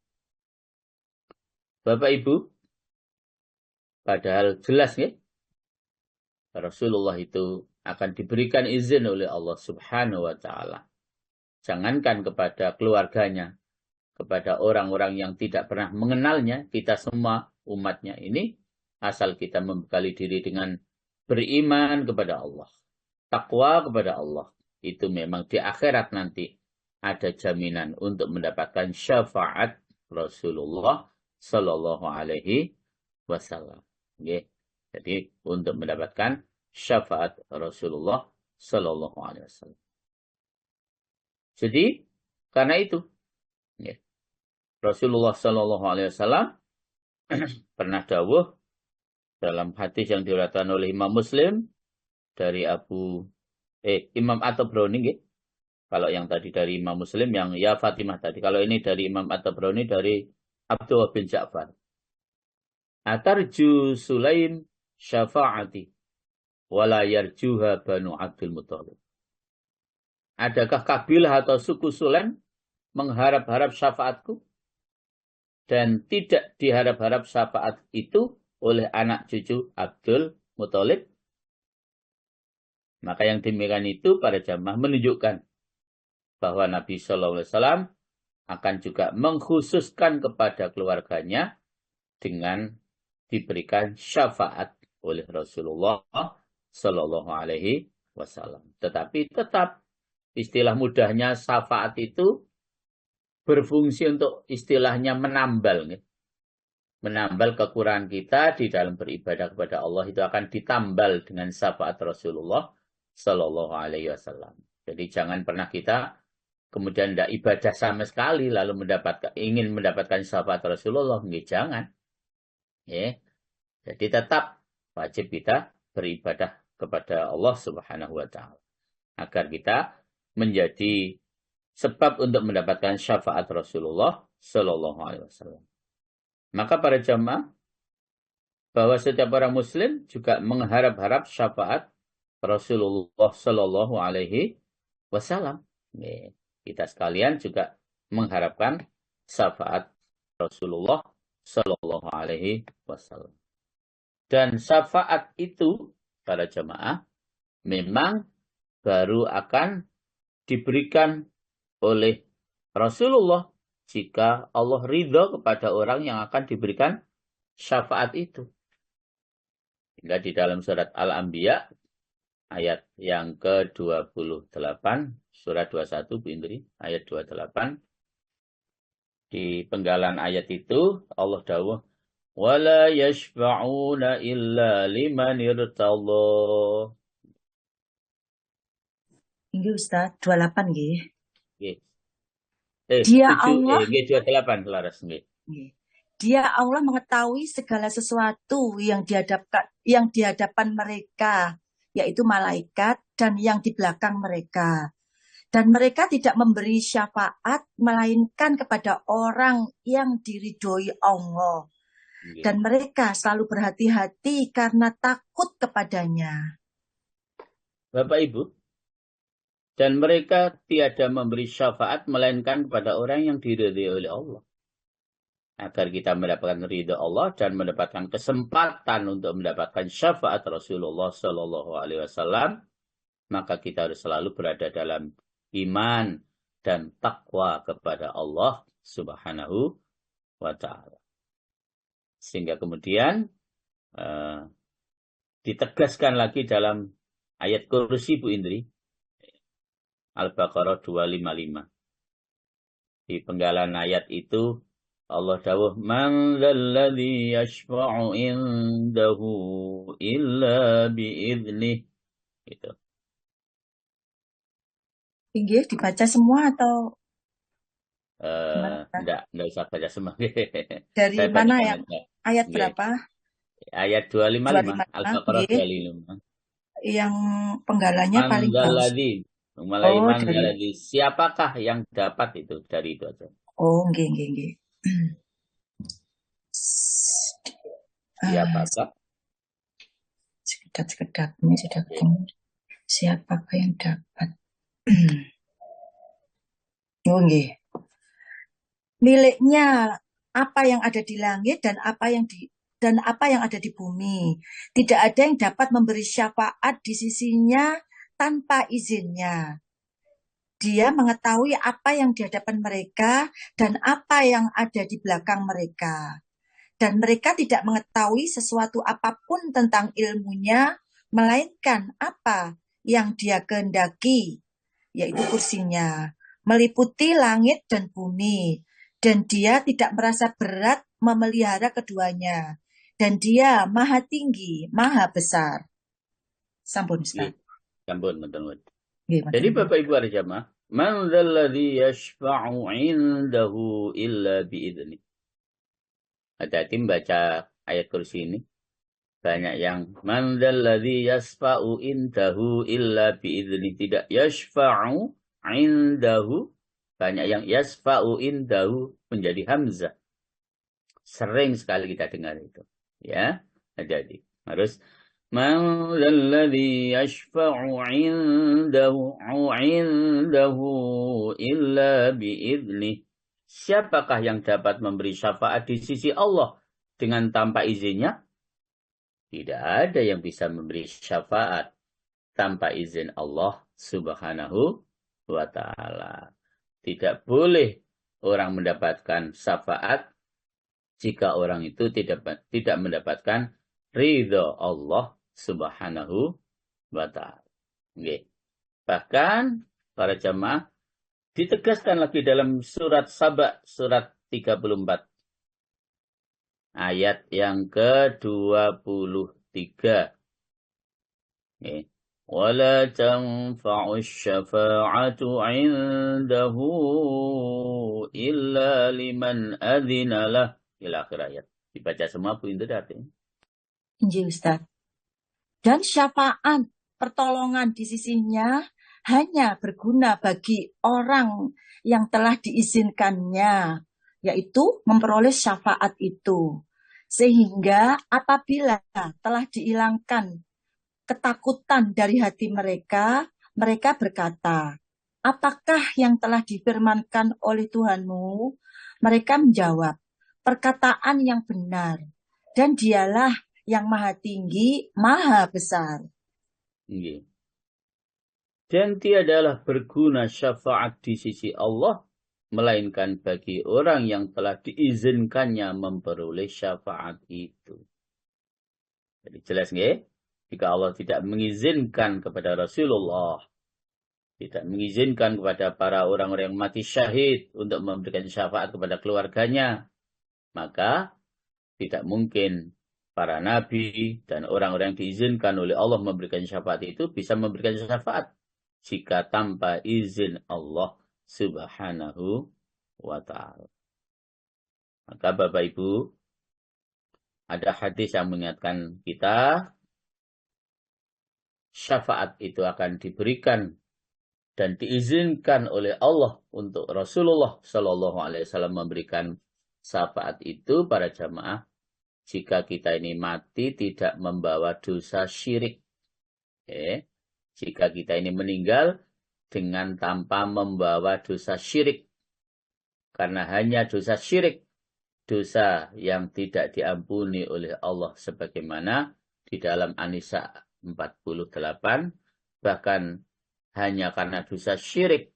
Bapak Ibu, padahal jelas Rasulullah itu akan diberikan izin oleh Allah Subhanahu wa Ta'ala. Jangankan kepada keluarganya, kepada orang-orang yang tidak pernah mengenalnya, kita semua umatnya ini, asal kita membekali diri dengan beriman kepada Allah, takwa kepada Allah, itu memang di akhirat nanti ada jaminan untuk mendapatkan syafaat Rasulullah Sallallahu Alaihi Wasallam. Jadi untuk mendapatkan syafaat Rasulullah Sallallahu Alaihi Wasallam. Jadi karena itu Rasulullah Sallallahu Alaihi Wasallam pernah dawuh dalam hadis yang diriwayatkan oleh Imam Muslim dari Imam At-Tabrani. Kalau yang tadi dari Imam Muslim, yang ya Fatimah tadi. Kalau ini dari Imam At-Tabrani dari Abdullah bin Ja'far. Atarju Sulaim syafa'ati wala yarjuha Banu Abdul Muttalib. Adakah kabilah atau suku Sulaim mengharap-harap syafaatku dan tidak diharap-harap syafaat itu oleh anak cucu Abdul Muttalib? Maka yang demikian itu para jamaah menunjukkan bahwa Nabi Shallallahu Alaihi Wasallam akan juga mengkhususkan kepada keluarganya dengan diberikan syafaat oleh Rasulullah Shallallahu Alaihi Wasallam. Tetapi tetap istilah mudahnya syafaat itu berfungsi untuk istilahnya menambal. Menambal kekurangan kita di dalam beribadah kepada Allah itu akan ditambal dengan syafaat Rasulullah Shallallahu Alaihi Wasallam. Jadi jangan pernah kita kemudian tidak ibadah sama sekali lalu ingin mendapatkan syafaat Rasulullah. Jangan. Jadi tetap wajib kita beribadah kepada Allah Subhanahu wa Ta'ala agar kita menjadi sebab untuk mendapatkan syafaat Rasulullah Sallallahu Alaihi Wasallam. Maka para jamaah bahwa setiap orang Muslim juga mengharap-harap syafaat Rasulullah Shallallahu Alaihi Wasallam. Kita sekalian juga mengharapkan syafaat Rasulullah Shallallahu Alaihi Wasallam. Dan syafaat itu para jemaah memang baru akan diberikan oleh Rasulullah jika Allah ridho kepada orang yang akan diberikan syafaat itu. Hingga di dalam surat Al-Anbiya ayat yang ke-28, surat 21 Bu Indri, ayat 28. Di penggalan ayat itu Allah dawuh, wala yashfa'una illa liman irtadha. Ini Ustaz 28 nggih. Nggih. Dia 7 Allah nggih 28 laras nggih. nggih. Dia Allah mengetahui segala sesuatu yang di hadapan mereka, yaitu malaikat dan yang di belakang mereka. Dan mereka tidak memberi syafaat melainkan kepada orang yang diridhoi Allah. Nggih. Dan mereka selalu berhati-hati karena takut kepadanya. Bapak Ibu, dan mereka tiada memberi syafaat melainkan kepada orang yang diridhoi oleh Allah. Agar kita mendapatkan ridha Allah dan mendapatkan kesempatan untuk mendapatkan syafaat Rasulullah Shallallahu Alaihi Wasallam, maka kita harus selalu berada dalam iman dan takwa kepada Allah Subhanahu wa Ta'ala. Sehingga kemudian ditegaskan lagi dalam ayat kursi Bu Indri, Al-Baqarah 255. Di penggalan ayat itu Allah dawuh, man dzalladzi yashfa'u indahu illa bi'idnih. Gitu. Inggih dibaca semua atau gimana? Enggak usah baca semua. Dari Saya mana bacakan yang aja. ayat Nggih. berapa? Ayat 255, 255 Al-Baqarah nggih. 255. Yang penggalanya Man paling bawah. dzalladzi, mulai Oh, man dari dzalladzi, siapakah yang dapat itu, dari itu aja. Oh, nggih. Siapakah? Sekedap ini sudah ketemu. Siapakah yang dapat? Oh, nggih. Miliknya apa yang ada di langit dan apa yang ada di bumi. Tidak ada yang dapat memberi syafaat di sisinya tanpa izinnya. Dia mengetahui apa yang di hadapan mereka dan apa yang ada di belakang mereka. Dan mereka tidak mengetahui sesuatu apapun tentang ilmunya, melainkan apa yang dia kehendaki, yaitu kursinya, meliputi langit dan bumi. Dan dia tidak merasa berat memelihara keduanya. Dan dia maha tinggi, maha besar. Sampun, Ustaz. Sampun, betul. Nggih, Jadi betul. Bapak Ibu ada jamaah, man dzalladzi yashfa'u 'indahu illa bi'idzni. Hati-hati membaca ayat kursi ini. Banyak yang man dzalladzi yashfa'u 'indahu illa bi'idzni, tidak yashfa'u 'indahu. Banyak yang yashfa'u 'indahu menjadi hamzah. Sering sekali kita dengar itu. Ya, jadi harus man dzalladzi yashfa'u 'indahu illa bi'idnih. Siapakah yang dapat memberi syafaat di sisi Allah dengan tanpa izinnya? Tidak ada yang bisa memberi syafaat tanpa izin Allah Subhanahu wa Ta'ala. Tidak boleh orang mendapatkan syafaat jika orang itu tidak mendapatkan ridha Allah Subhanahu wa Ta'ala. Okay. Bahkan para jamaah ditegaskan lagi dalam surat Saba, surat 34. Ayat yang ke-23. Okay. وَلَا تَنْفَعُ الشَّفَاعَةُ عِنْدَهُ إِلَّا لِمَنْ أَذِنَ لَهُ. Ila akhir ayat. Dibaca semua Bu Indra artinya. Injil Ustaz. Dan syafaat pertolongan di sisinya hanya berguna bagi orang yang telah diizinkannya, yaitu memperoleh syafaat itu. Sehingga apabila telah dihilangkan ketakutan dari hati mereka, mereka berkata, apakah yang telah difirmankan oleh Tuhanmu? Mereka menjawab, perkataan yang benar, dan dialah yang maha tinggi, maha besar. Nggih. Dan tiadalah berguna syafaat di sisi Allah, melainkan bagi orang yang telah diizinkannya memperoleh syafaat itu. Jadi jelas nggih? Jika Allah tidak mengizinkan kepada Rasulullah, tidak mengizinkan kepada para orang-orang yang mati syahid untuk memberikan syafaat kepada keluarganya, maka tidak mungkin para nabi dan orang-orang yang diizinkan oleh Allah memberikan syafaat itu bisa memberikan syafaat jika tanpa izin Allah Subhanahu wa ta'ala. Maka Bapak Ibu, ada hadis yang mengingatkan kita syafaat itu akan diberikan dan diizinkan oleh Allah untuk Rasulullah Shallallahu Alaihi Wasallam memberikan syafaat itu para jamaah jika kita ini mati tidak membawa dosa syirik. Jika kita ini meninggal dengan tanpa membawa dosa syirik. Karena hanya dosa syirik, dosa yang tidak diampuni oleh Allah sebagaimana di dalam An-Nisa 48, bahkan hanya karena dosa syirik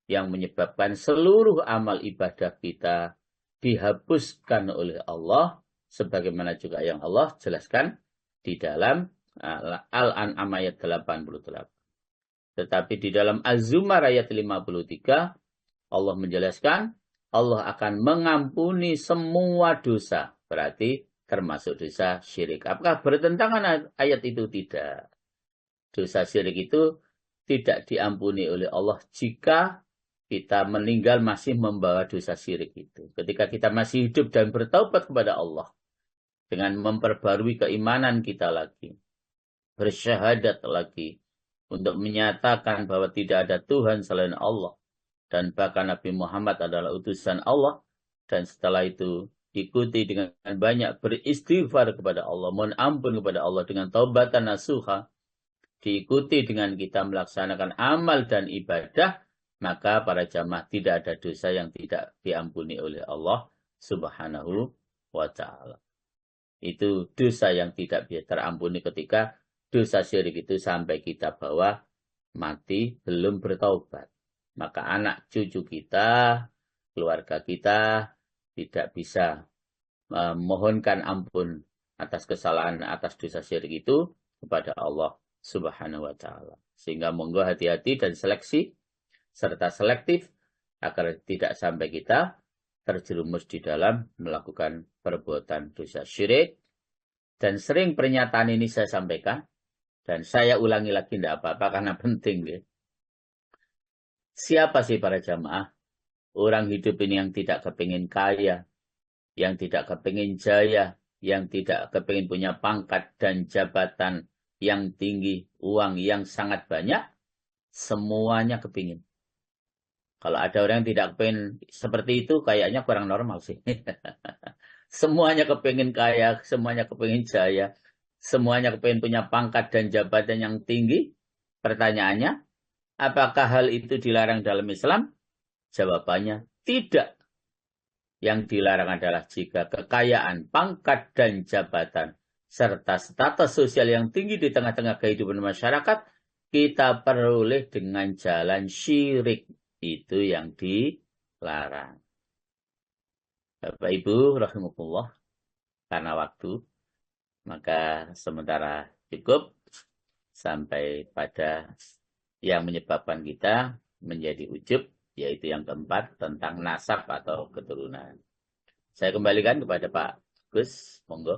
yang menyebabkan seluruh amal ibadah kita dihapuskan oleh Allah, sebagaimana juga yang Allah jelaskan di dalam Al-An'am ayat 88. Tetapi di dalam Az-Zumar ayat 53, Allah menjelaskan Allah akan mengampuni semua dosa. Berarti termasuk dosa syirik. Apakah bertentangan ayat itu? Tidak. Dosa syirik itu tidak diampuni oleh Allah jika kita meninggal masih membawa dosa syirik itu. Ketika kita masih hidup dan bertaubat kepada Allah dengan memperbarui keimanan kita lagi, bersyahadat lagi untuk menyatakan bahwa tidak ada Tuhan selain Allah dan bahkan Nabi Muhammad adalah utusan Allah, dan setelah itu ikuti dengan banyak beristighfar kepada Allah, mohon ampun kepada Allah dengan taubatan nasuha, diikuti dengan kita melaksanakan amal dan ibadah, maka para jamaah tidak ada dosa yang tidak diampuni oleh Allah Subhanahu wa ta'ala. Itu dosa yang tidak bisa terampuni ketika dosa syirik itu sampai kita bawa mati belum bertaubat. Maka anak cucu kita, keluarga kita tidak bisa memohonkan ampun atas kesalahan, atas dosa syirik itu kepada Allah Subhanahu wa ta'ala. Sehingga monggo hati-hati dan seleksi serta selektif agar tidak sampai kita terjerumus di dalam melakukan perbuatan dosa syirik. Dan sering pernyataan ini saya sampaikan dan saya ulangi lagi tidak apa-apa karena penting ya. Siapa sih para jamaah? Orang hidup ini yang tidak kepingin kaya, yang tidak kepingin jaya, yang tidak kepingin punya pangkat dan jabatan yang tinggi, uang yang sangat banyak, semuanya kepingin. Kalau ada orang yang tidak kepingin seperti itu, kayaknya kurang normal sih. Semuanya kepingin kaya, semuanya kepingin jaya, semuanya kepingin punya pangkat dan jabatan yang tinggi. Pertanyaannya, apakah hal itu dilarang dalam Islam? Jawabannya tidak. Yang dilarang adalah jika kekayaan, pangkat, dan jabatan, serta status sosial yang tinggi di tengah-tengah kehidupan masyarakat, kita peroleh dengan jalan syirik. Itu yang dilarang. Bapak Ibu, rahimakumullah, karena waktu, maka sementara cukup sampai pada yang menyebabkan kita menjadi ujub, yaitu yang keempat tentang nasab atau keturunan. Saya kembalikan kepada Pak Gus, monggo.